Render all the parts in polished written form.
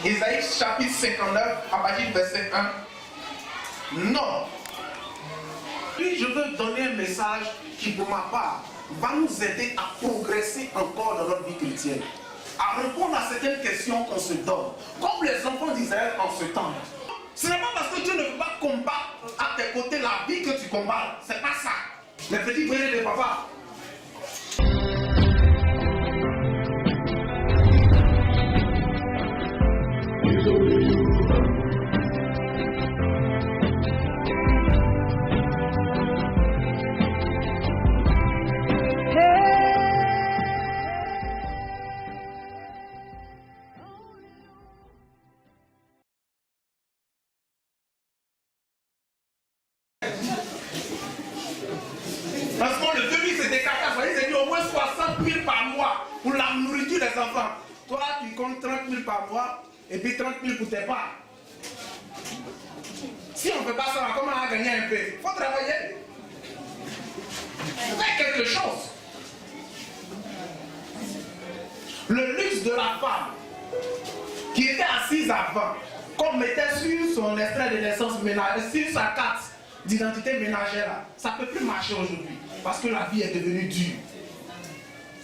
Isaïe chapitre 59, à partir du verset 1. Non. Puis je veux donner un message qui, pour ma part, va nous aider à progresser encore dans notre vie chrétienne. À répondre à certaines questions qu'on se donne. Comme les enfants d'Israël en ce temps. Ce n'est pas parce que Dieu ne veut pas combattre à tes côtés la vie que tu combats. C'est pas ça. Les petits frères de papa. Parce que le demi c'est décalé, c'est dit au moins 60 000 par mois pour la nourriture des enfants. Toi, tu comptes 30 000 par mois et puis 30 000 pour tes parts. Si on ne fait pas ça, comment on va gagner un peu? Il faut travailler. Fais quelque chose. Le luxe de la femme qui était assise avant, qu'on mettait sur son extrait de naissance ménagère, sur sa carte d'identité ménagère, ça ne peut plus marcher aujourd'hui. Parce que la vie est devenue dure.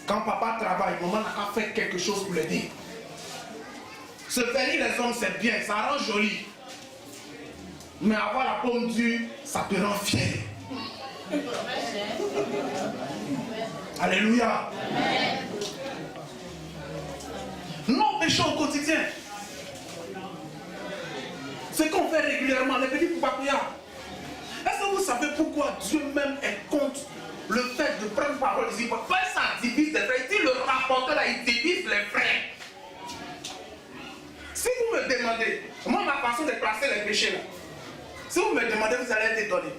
Quand papa travaille, maman n'a qu'à faire quelque chose pour l'aider. Se bénir les hommes, c'est bien, ça rend joli. Mais avoir la paume dure, ça te rend fier. Alléluia. Nos péchés au quotidien. Ce qu'on fait régulièrement, les petits poupapias. Est-ce que vous savez pourquoi Dieu même est contre le fait de prendre parole ici? Pourquoi ça divise les frères? Il dit le rapporteur là, il divise les frères. Si vous me demandez, moi ma façon de placer les péchés là, si vous me demandez, vous allez être étonné.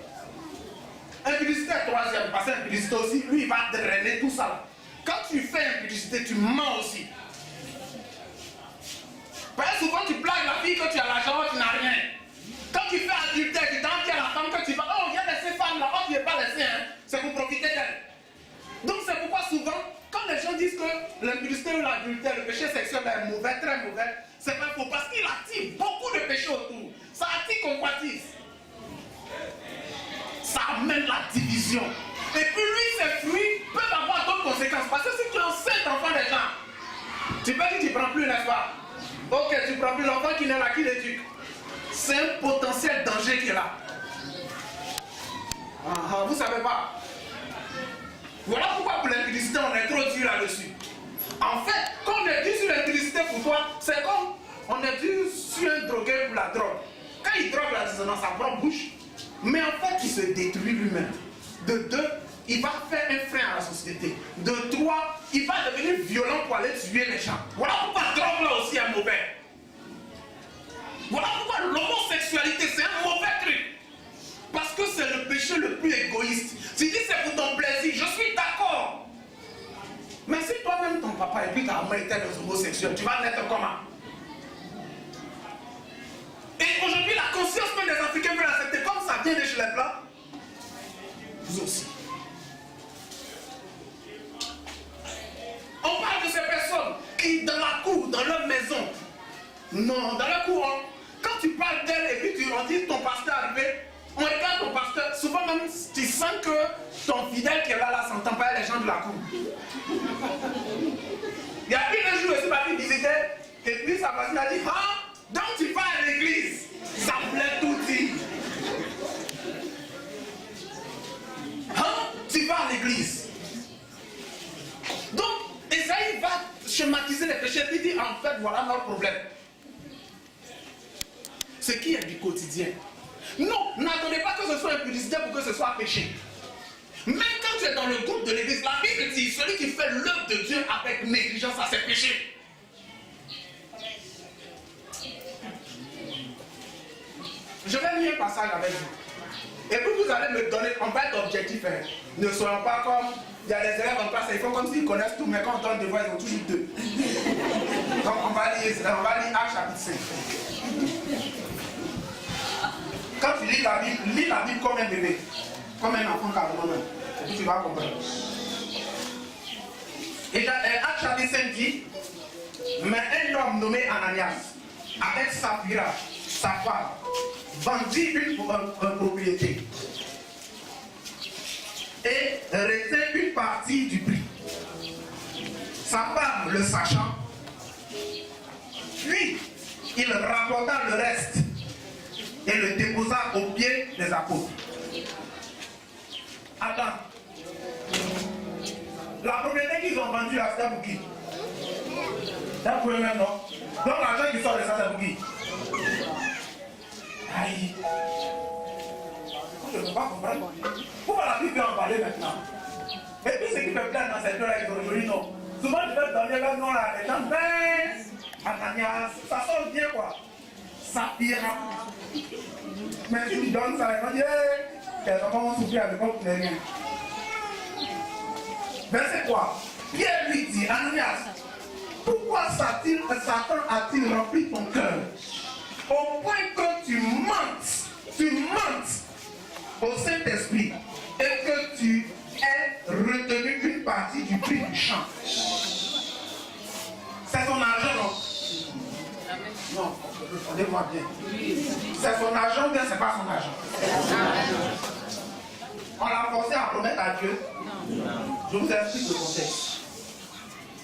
Un publicitaire troisième, parce qu'un publicitaire aussi, lui il va drainer tout ça là. Quand tu fais un publicité, tu mens aussi. Parce que souvent tu plaques la fille que tu as l'argent, tu n'as rien. Quand tu fais adultère, tu t'en dis à la femme que tu vas, oh, il y a de ces femmes là, oh, tu n'es pas laissé, hein, c'est pour profiter d'elle. Donc c'est pourquoi souvent, quand les gens disent que l'impudicité ou l'adultère, le péché sexuel est mauvais, très mauvais, c'est pas faux, parce qu'il attire beaucoup de péchés autour. Ça attire convoitise. Ça amène la division. Et puis lui, ses fruits peuvent avoir d'autres conséquences. Parce que si tu es enceinte enfant des gens, tu peux dire que tu ne prends plus, n'est-ce pas? Ok, tu ne prends plus l'enfant qui n'est là, qui l'éduque. C'est un potentiel danger qui est là. Vous ne savez pas. Voilà pourquoi pour l'impudicité, on est trop dur là-dessus. En fait, quand on est dur sur l'impudicité pour toi, c'est comme on est dur sur un drogué pour la drogue. Quand il drogue la dissonance, sa propre bouche, mais en fait, il se détruit lui-même. De deux, il va faire un frein à la société. De trois, il va devenir violent pour aller tuer les gens. Voilà pourquoi la drogue là aussi est mauvais. Voilà pourquoi l'homosexualité c'est un mauvais truc. Parce que c'est le péché le plus égoïste. Tu dis c'est pour ton plaisir, je suis d'accord. Mais si toi-même ton papa et puis ta maman étaient des homosexuels, tu vas naître comment? Et aujourd'hui la conscience même des Africains veut l'accepter comme ça vient de chez les Blancs. Vous aussi. On parle de ces personnes qui dans la cour, dans leur maison, non, dans la cour, quand tu parles d'elle et puis on dit ton pasteur est arrivé, on regarde ton pasteur, souvent même tu sens que ton fidèle qui est là s'entend pas les gens de la cour. Il y a une jour aussi ma fille visitait, et puis sa voisine a dit, ah, donc tu vas à l'église, ça me plaît tout dit. Hein, tu vas à l'église. Donc, Esaïe va schématiser les péchés, il dit, en fait, voilà notre problème. Ce qui est du quotidien. Non, n'attendez pas que ce soit impudicité pour que ce soit péché. Même quand tu es dans le groupe de l'église, la Bible dit celui qui fait l'œuvre de Dieu avec négligence, ça c'est péché. Je vais lire un passage avec vous. Et puis vous allez me donner, on va être objectif. Hein. Ne soyons pas comme, il y a des élèves en classe, ils font comme s'ils connaissent tout, mais quand on donne des voix, ils ont toujours deux. Donc on va lire Actes chapitre 5. Quand tu lis la Bible comme un bébé, comme un enfant carrément même, et puis tu vas comprendre. Et Actes chapitre 5 dit, mais un homme nommé Ananias avec Saphira, sa femme, vendit une propriété et retint une partie du prix. Sa femme, le sachant, puis il rapporta le reste et le déposa aux pieds des apôtres. Attends. La propriété qu'ils ont vendue à c'était pour qui? C'est pour eux-mêmes, non? Donc l'argent qui sort de ça, c'est pour qui? Aïe. Je ne peux pas comprendre. Pourquoi la Bible peut en parler maintenant? Et puis ce qui me plaît dans cette heure-là, ils ont aujourd'hui, non. Souvent, je vais donner leur nom là, les gens, ben, Ananias, ça sort bien quoi. Saphira. Mais si tu donnes ça, ils vont dire, les enfants vont souffrir à l'époque, mais rien. Verset 3. Pierre lui dit, Ananias, pourquoi Satan a-t-il rempli ton cœur au point que tu mentes au Saint-Esprit et que tu aies retenu une partie du prix du champ? C'est son argent, non? Non, regardez-moi bien. C'est son argent ou bien c'est pas son argent? On l'a forcé à promettre à Dieu. Je vous explique le contexte.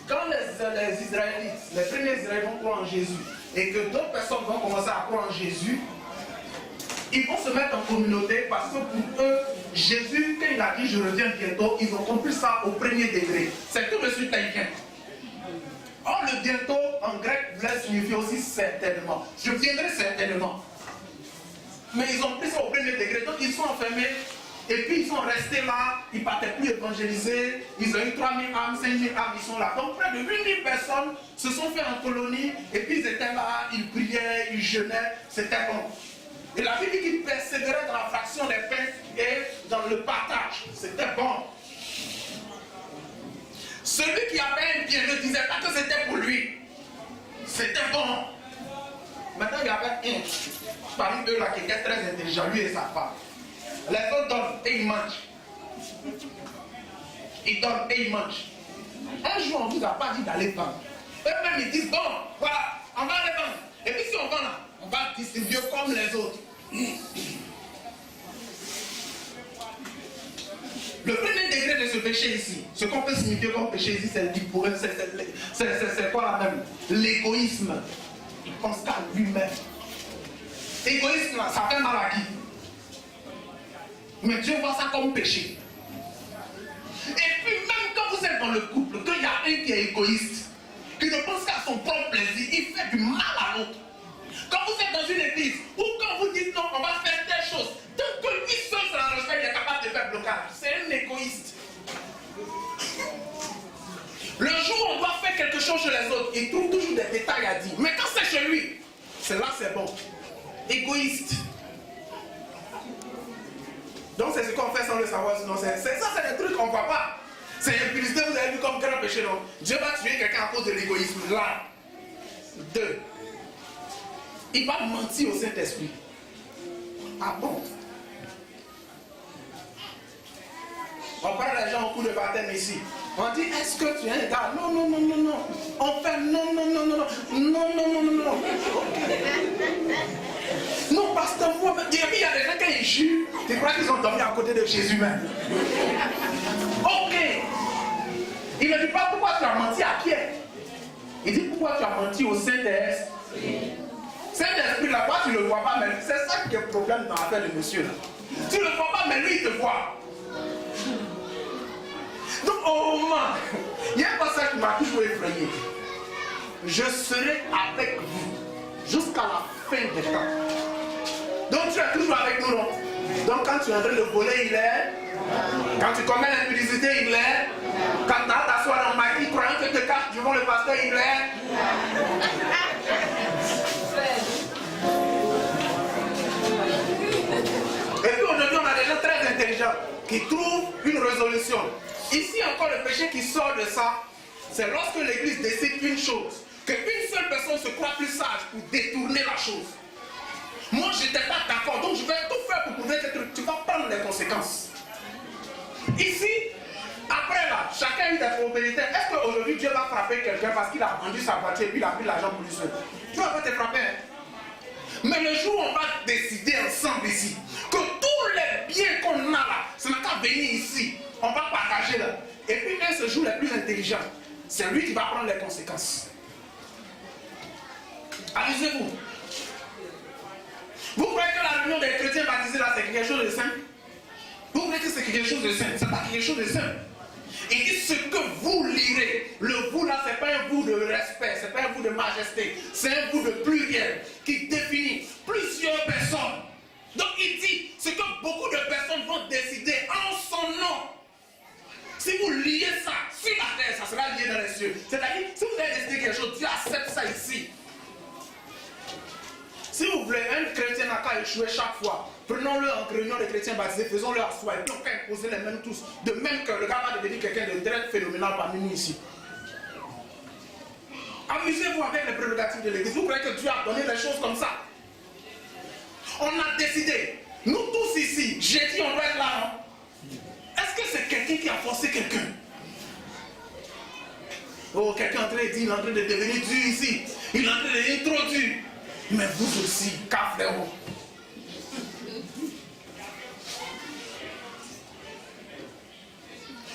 Quand les Israélites, les premiers Israélites vont croire en Jésus et que d'autres personnes vont commencer à croire en Jésus, ils vont se mettre en communauté parce que pour eux, Jésus, quand il a dit je reviens bientôt, ils ont compris ça au premier degré. C'est tout de suite quelqu'un. Or, le bientôt en grec voulait signifier aussi certainement. Je viendrai certainement. Mais ils ont pris ça au premier degré, donc ils sont enfermés. Et puis ils sont restés là, ils ne partaient plus évangéliser, ils ont eu 3000 âmes, 5000 âmes, ils sont là. Donc près de 8000 personnes se sont fait en colonie, et puis ils étaient là, ils priaient, ils jeûnaient, c'était bon. Et la Bible dit qu'ils persévéraient dans la fraction des pains et dans le partage, c'était bon. Celui qui avait un bien ne disait pas que c'était pour lui, c'était bon. Maintenant il y avait un parmi eux là qui était très intelligent, lui et sa femme. Les autres donnent et ils mangent. Ils donnent et ils mangent. Un jour, on ne vous a pas dit d'aller vendre. Eux-mêmes, ils disent, bon, voilà, on va aller vendre. Et puis si on vend là, on va distribuer comme les autres. Le premier degré de ce péché ici, ce qu'on peut signifier comme péché ici, c'est quoi la même? L'égoïsme. Il pense qu'à lui-même. Égoïsme, là, ça fait mal à qui? Mais Dieu voit ça comme péché. Et puis même quand vous êtes dans le couple, qu'il y a un qui est égoïste, qui ne pense qu'à son propre plaisir, il fait du mal à l'autre. Quand vous êtes dans une église, ou quand vous dites non, on va faire telle chose, tant que lui seul se la respecte, il est capable de faire blocage. C'est un égoïste. Le jour où on doit faire quelque chose chez les autres, il trouve toujours des détails à dire. Mais quand c'est chez lui, c'est là c'est bon. Égoïste. Donc c'est ce qu'on fait sans le savoir, sinon ça c'est des trucs qu'on ne voit pas. C'est impudicité, vous avez vu comme grand péché, non? Dieu va tuer quelqu'un à cause de l'égoïsme. Là. 2. Il va mentir au Saint-Esprit. Ah bon? On parle des gens au cours de baptême ici. On dit, est-ce que tu es un gars? Non, non, non, non, non. On fait non, non, non, non, non, non, non, non, non, non. Non, pasteur, moi, et puis il y a des gens qui jurent, tu crois qu'ils ont dormi à côté de Jésus même. Ok. Il ne dit pas pourquoi tu as menti à qui? Il dit pourquoi tu as menti au Saint-Esprit. Saint-Esprit, là-bas, tu ne le vois pas, mais c'est ça qui est le problème dans l'affaire de monsieur. Là. Tu ne le vois pas, mais lui, il te voit. Donc, au moment, il y a un passage qui m'a toujours effrayé. Je serai avec vous jusqu'à la fin des temps. Donc, tu es toujours avec nous, non? Donc, quand tu es en train de voler, il est. Quand tu commets l'impudicité, il est. Quand tu t'assois dans le maquis, croyant que tu te caches devant le pasteur, il est. Et puis aujourd'hui, on a des gens très intelligents qui trouvent une résolution. Ici encore, le péché qui sort de ça, c'est lorsque l'église décide une chose, qu'une seule personne se croit plus sage pour détourner la chose. Moi, je n'étais pas d'accord, donc je vais tout faire pour prouver que tu vas prendre les conséquences. Ici, après là, chacun a eu des propriétés. Est-ce qu'aujourd'hui Dieu va frapper quelqu'un parce qu'il a vendu sa voiture et puis il a pris l'argent pour lui seul? Dieu va pas te frapper. Hein? Mais le jour où on va décider ensemble ici, que tous les biens qu'on a là, ça n'a qu'à venir ici, on va partager là. Et puis un ce jour le plus intelligent, c'est lui qui va prendre les conséquences. Amusez-vous. Vous croyez que la réunion des chrétiens baptisés là, c'est quelque chose de simple? Vous croyez que c'est quelque chose de simple? C'est pas quelque chose de simple. Il dit ce que vous lirez, le vous là, c'est pas un vous de respect, c'est pas un vous de majesté, c'est un vous de pluriel qui définit plusieurs personnes. Donc il dit ce que beaucoup de personnes vont décider en son nom. Si vous liez ça sur la terre, ça sera lié dans les cieux. C'est-à-dire, si vous avez décidé quelque chose, Dieu accepte ça ici. Si vous voulez, un chrétien n'a qu'à échouer chaque fois. Prenons-le en réunion des chrétiens baptisés, faisons-le asseoir et puis on peut imposer les mêmes tous. De même que le gars va devenir quelqu'un de très phénoménal parmi nous ici. Amusez-vous avec les prérogatives de l'église. Vous croyez que Dieu a donné des choses comme ça? On a décidé, nous tous ici, j'ai dit on doit être là, non? Est-ce que c'est quelqu'un qui a forcé quelqu'un? Oh, quelqu'un est en train de dire, il est en train de devenir dur ici. Il est en train de devenir trop dur. Mais vous aussi, frérot.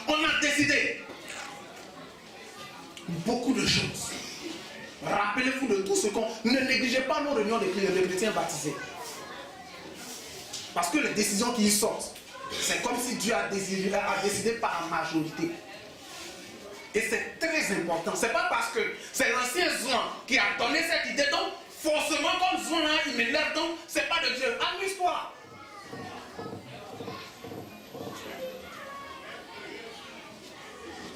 On a décidé beaucoup de choses. Rappelez-vous de tout ce qu'on... Ne négligez pas nos réunions des chrétiens baptisés. Parce que les décisions qui y sortent, c'est comme si Dieu a décidé par la majorité. Et c'est très important. C'est pas parce que c'est l'ancien Zouan qui a donné cette idée. Donc, forcément, comme Zouan a il m'énerve, donc c'est pas de Dieu. Amuse-toi.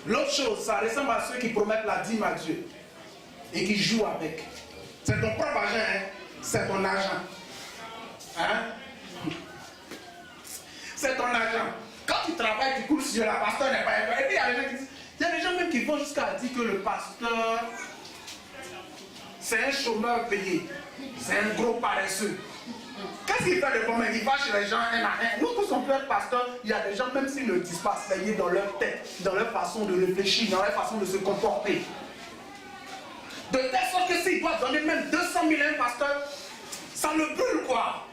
L'autre chose, ça ressemble à ceux qui promettent la dîme à Dieu et qui jouent avec. C'est ton propre argent, hein? C'est ton argent. Hein? C'est ton argent. Quand tu travailles, tu coules sur la pasteur n'est pas élevé. Et puis il y a des gens même qui vont jusqu'à dire que le pasteur, c'est un chômeur payé. C'est un gros paresseux. Qu'est-ce qu'il fait de bon? Il va chez les gens un à un. Nous tous on peut être pasteur. Il y a des gens, même s'ils ne disent pas, c'est lié dans leur tête, dans leur façon de réfléchir, dans leur façon de se comporter. De telle sorte que s'il doit donner même 200 000 à un pasteur, ça le brûle quoi.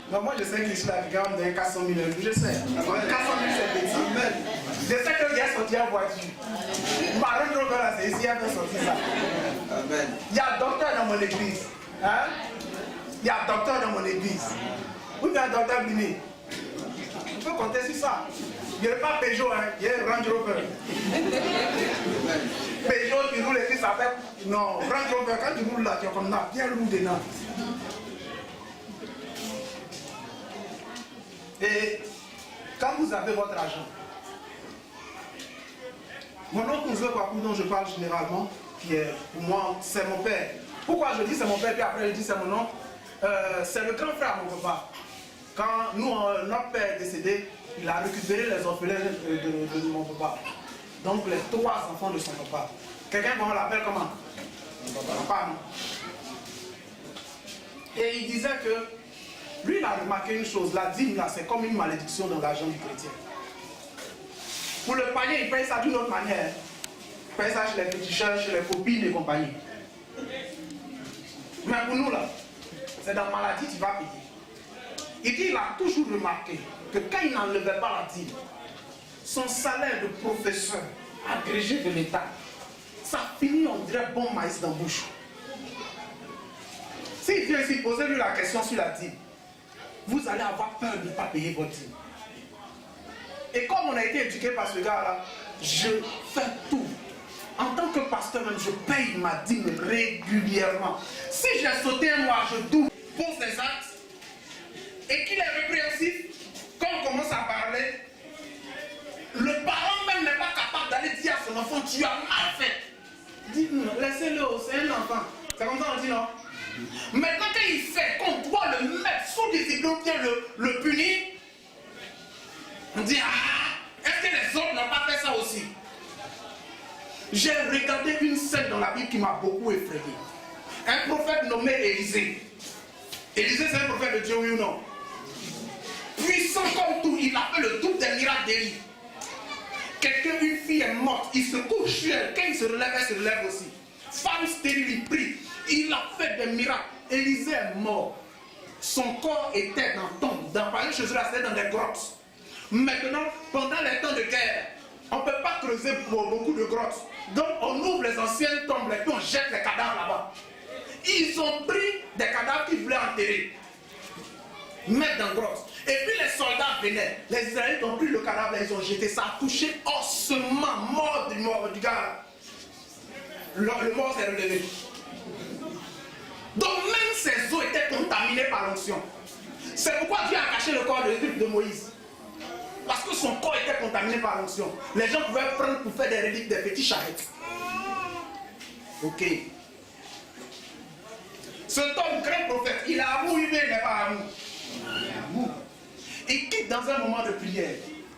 Non, moi je sais qu'il est là, quelqu'un me donne 400 000 euros, je sais. 400 000 c'est petit. Je sais qu'il a sorti en voiture. Par exemple, c'est ici, il a sorti ça. Il y a un docteur dans mon église. Hein? Il y a un docteur dans mon église. Vous avez un docteur Bini. On peut compter sur ça. Il n'y a pas Peugeot, hein? Il y a un Range Rover. Peugeot qui roule et puis ça fait. Non, Range Rover, quand tu roules là, tu es comme ça, bien lourd dedans. Et quand vous avez votre argent, mon oncle Kwaku dont je parle généralement, qui est pour moi, c'est mon père. Pourquoi je dis c'est mon père, puis après je dis c'est mon oncle? C'est le grand frère de mon papa. Quand nous, notre père est décédé, il a récupéré les orphelins de mon papa. Donc les 3 enfants de son papa. Quelqu'un qu'on l'appelle comment? Mon papa, non? Et il disait que lui, il a remarqué une chose, la dîme là, c'est comme une malédiction dans l'argent du chrétien. Pour le panier, il paye ça d'une autre manière. Il paye ça chez les féticheurs, chez les copines et compagnie. Mais pour nous là, c'est dans la maladie que tu vas payer. Il dit, il a toujours remarqué que quand il n'enlevait pas la dîme, son salaire de professeur agrégé de l'État, ça finit, on dirait, bon maïs dans la bouche. S'il vient ici, posez-lui la question sur la dîme. Vous allez avoir peur de ne pas payer votre dîme. Et comme on a été éduqué par ce gars-là, je fais tout. En tant que pasteur même, je paye ma dîme régulièrement. Si j'ai sauté un mois, je double pour ses actes. Et qu'il est répréhensif, quand on commence à parler, le parent même n'est pas capable d'aller dire à son enfant, tu as mal fait. Dites-nous, laissez-le, c'est un enfant. C'est comme ça on dit non? Maintenant qu'il fait qu'on doit le mettre sous discipline, bien le punir, on dit, ah, est-ce que les autres n'ont pas fait ça aussi? J'ai regardé une scène dans la Bible qui m'a beaucoup effrayé. Un prophète nommé Élisée. Élisée, c'est un prophète de Dieu, oui ou non? Puissant comme tout, il a fait le double des miracles d'Élie. Quelqu'un, une fille est morte, il se couche sur elle. Quand il se relève, elle se relève aussi. Femme stérile, il prie. Il a fait des miracles. Élisée est mort. Son corps était dans tombe. Dans par exemple, chez eux, c'était dans des grottes. Maintenant, pendant les temps de guerre, on ne peut pas creuser pour beaucoup de grottes. Donc on ouvre les anciennes tombes et puis on jette les cadavres là-bas. Ils ont pris des cadavres qu'ils voulaient enterrer, mettre dans la grotte. Et puis les soldats venaient. Les Israélites ont pris le cadavre et ils ont jeté ça, touché ossements, mort du gars. Le mort s'est relevé. Donc même ses os étaient contaminés par l'onction. C'est pourquoi Dieu a caché le corps de Moïse. Parce que son corps était contaminé par l'onction. Les gens pouvaient prendre pour faire des reliques, des petits charrettes. Ok. Cet homme, grand prophète, il a amour, il n'est pas amour. Amour. Il quitte dans un moment de prière.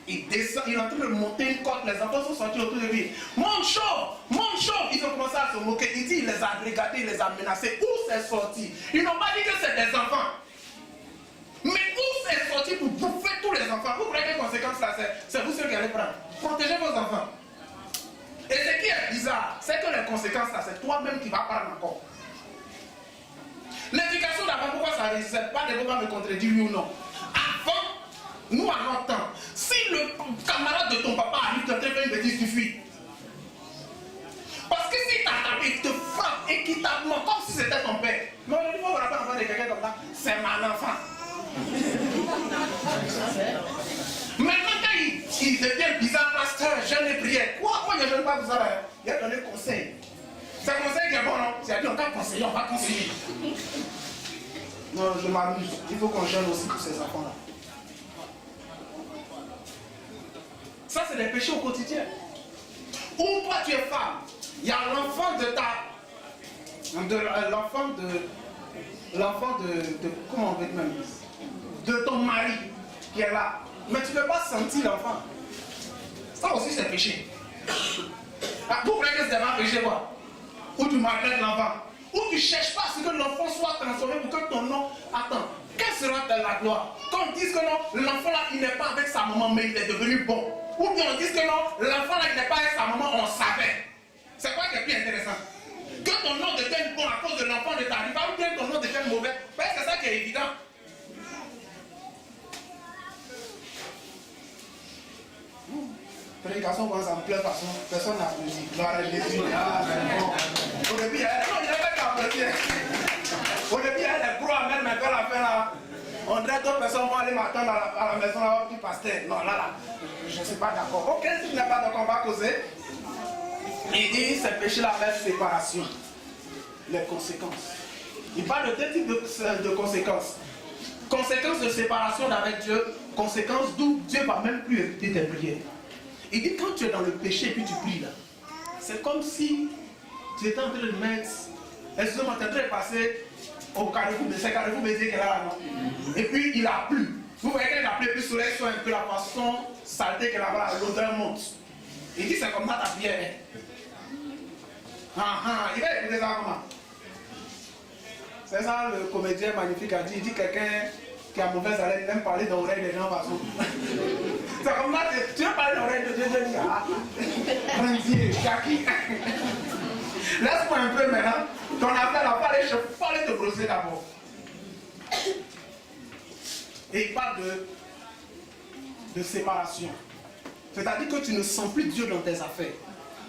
Il descend, il est en train de monter une côte. Les enfants sont sortis autour de lui. Monte chaud, monte chaud. Ils ont commencé à se moquer. Il dit, il les a regardés, il les a menacés. Où c'est sorti? Ils n'ont pas dit que c'est des enfants. Mais où c'est sorti pour bouffer tous les enfants? Vous voyez quelles conséquences là? C'est vous ceux qui allez prendre. Protégez vos enfants. Et ce qui est bizarre, c'est que les conséquences là, c'est toi-même qui vas prendre encore. L'éducation d'avant, pourquoi ça ne réussit pas? Ne pas me contredire oui ou non. Avant, nous à notre temps, si le camarade de ton papa arrive, tu te fais une bêtise, tu fuis. Parce que si t'a tapé, il te frappe et qu'il t'abonne comme si c'était ton père. Mais on ne dit pas qu'on n'a pas enfant de quelqu'un comme ça, c'est mon enfant. Maintenant quand il devient bizarre, pasteur, jeûne et prière. Pourquoi il ne jeûne pas pour ça là? Il a donné conseil. C'est un conseil qui est bon, non? C'est-à-dire on va conseiller, on va conseiller. Non, je m'amuse. Il faut qu'on jeûne aussi pour ces enfants-là. Ça, c'est des péchés au quotidien. Ou toi, tu es femme. Il y a l'enfant de comment on veut même de ton mari qui est là. Mais tu ne peux pas sentir l'enfant. Ça aussi, c'est péché. Vous voulez que c'est un péché, quoi? Ou tu maltraites l'enfant. Ou tu ne cherches pas à ce que l'enfant soit transformé pour que ton nom. Attends, quelle sera la gloire? Quand on dit que non, l'enfant là, il n'est pas avec sa maman, mais il est devenu bon. Ou bien on dit que non, l'enfant là, il n'est pas avec sa maman, on savait. C'est quoi qui est plus intéressant? Que ton nom devienne bon à cause de l'enfant de ta vie, ou bien ton nom devienne mauvais. C'est ça qui est évident. Prédication, quand ça me plaît, façon, personne n'a applaudi. Gloire à Jésus. Au début, il y avait qu'à applaudir. Au début, il y avait des gros amènes, mais vers la fin, là, on dirait d'autres personnes vont aller m'attendre à la maison, là, du pasteur. Non, là, je ne suis pas d'accord. Ok, si tu n'es pas d'accord, on va causer. Il dit, c'est péché la même séparation. Les conséquences. Il parle de deux types de conséquences. Conséquences de séparation d'avec Dieu, conséquences d'où Dieu ne va même plus écouter tes prières. Il dit quand tu es dans le péché et puis tu pries là, c'est comme si tu étais en train de mettre, excusez-moi, tu es en train de passer au carrefour, mais c'est carrefour Béziers qui est là, non? Et puis il a plu. Vous voyez qu'il a plu, puis le soleil soit un peu la façon saleté qu'elle a là, l'odeur monte. Il dit c'est comme ça ta prière. Il va écouter ça comment? C'est ça le comédien magnifique a dit. Il dit quelqu'un qui a mauvaise haleine aime parler dans l'oreille des gens partout. C'est comme ça, tu veux parler dans l'oreille de Dieu, Dieu, Jackie. Laisse-moi un peu maintenant. Ton affaire là, je vais aller te brosser d'abord. Et il parle de séparation. C'est-à-dire que tu ne sens plus Dieu dans tes affaires.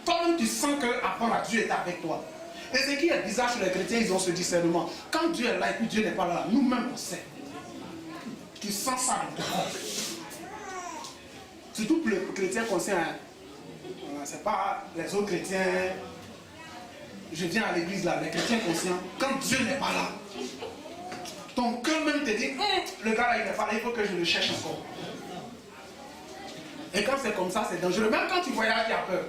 Toi-même, tu sens qu'avant là, Dieu est avec toi. Et ce qui est bizarre chez les chrétiens, ils ont ce discernement. Quand Dieu est là et puis Dieu n'est pas là, nous-mêmes on sait. Tu sens ça dans ton corps. Surtout pour les chrétiens conscients. C'est pas les autres chrétiens. Je viens à l'église là, les chrétiens conscients. Quand Dieu n'est pas là, ton cœur même te dit, le gars là il n'est pas là, il faut que je le cherche encore. Et quand c'est comme ça, c'est dangereux. Même quand tu voyages, tu as peur.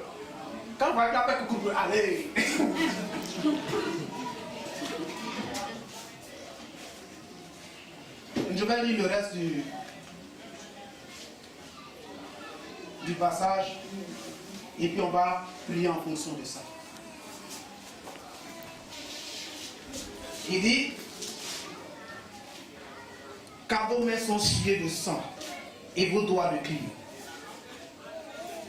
Quand tu voyages, tu as peur que tu peux aller. Je vais lire le reste du passage et puis on va prier en fonction de ça. Il dit, car vos mains sont souillées de sang et vos doigts de crime.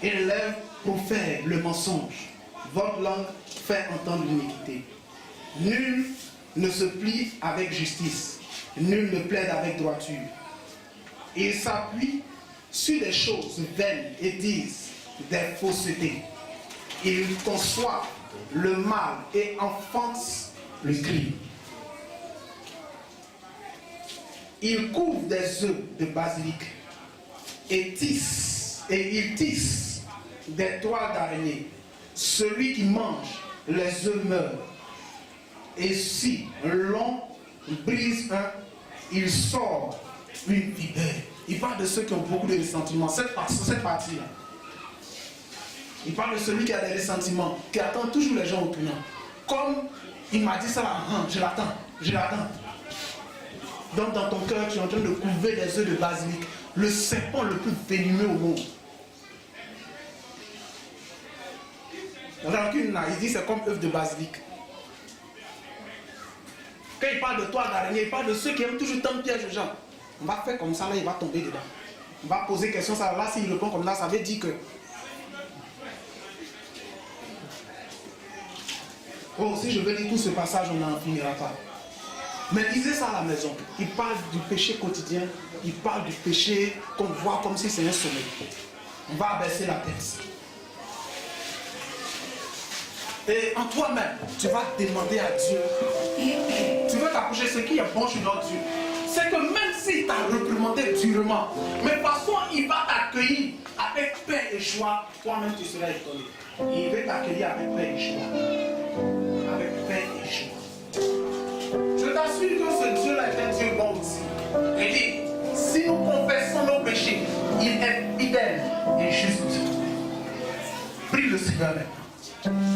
Et les lèvres profèrent le mensonge. Votre langue fait entendre l'iniquité. Nul ne se plie avec justice. Nul ne plaide avec droiture. Ils s'appuient sur des choses vaines et disent des faussetés. Ils conçoivent le mal et enfoncent le crime. Ils couvrent des œufs de basilic et ils tissent des toiles d'araignée. Celui qui mange les œufs meurt. Et si l'on brise un, il sort une vipère. Il parle de ceux qui ont beaucoup de ressentiments. Cette partie-là. Il parle de celui qui a des ressentiments, qui attend toujours les gens au tournant. Comme il m'a dit ça là, je l'attends. Donc dans ton cœur, tu es en train de couver des œufs de basilic, le serpent le plus venimeux au monde. Rancune là, il dit c'est comme œuf de basilic. Quand il parle de toile d'araignée, il parle de ceux qui aiment toujours tendre piège aux gens. On va faire comme ça, là, il va tomber dedans. On va poser question, ça, là, s'il répond comme là, ça veut dire que... Oh, si je veux dire tout ce passage, on n'en finira pas. Mais lisez ça à la maison. Il parle du péché quotidien, il parle du péché qu'on voit comme si c'est un sommet. On va abaisser la tête. Et en toi-même, tu vas demander à Dieu. Tu veux t'approcher ce qui est bon chez notre Dieu. C'est que même s'il t'a reprimandé durement, mais de toute façon, il va t'accueillir avec paix et joie. Toi-même, tu seras étonné. Il veut t'accueillir avec paix et joie. Avec paix et joie. Je t'assure que ce Dieu-là est un Dieu bon aussi. Il dit, si nous confessons nos péchés, il est fidèle et juste. Prie le Seigneur maintenant.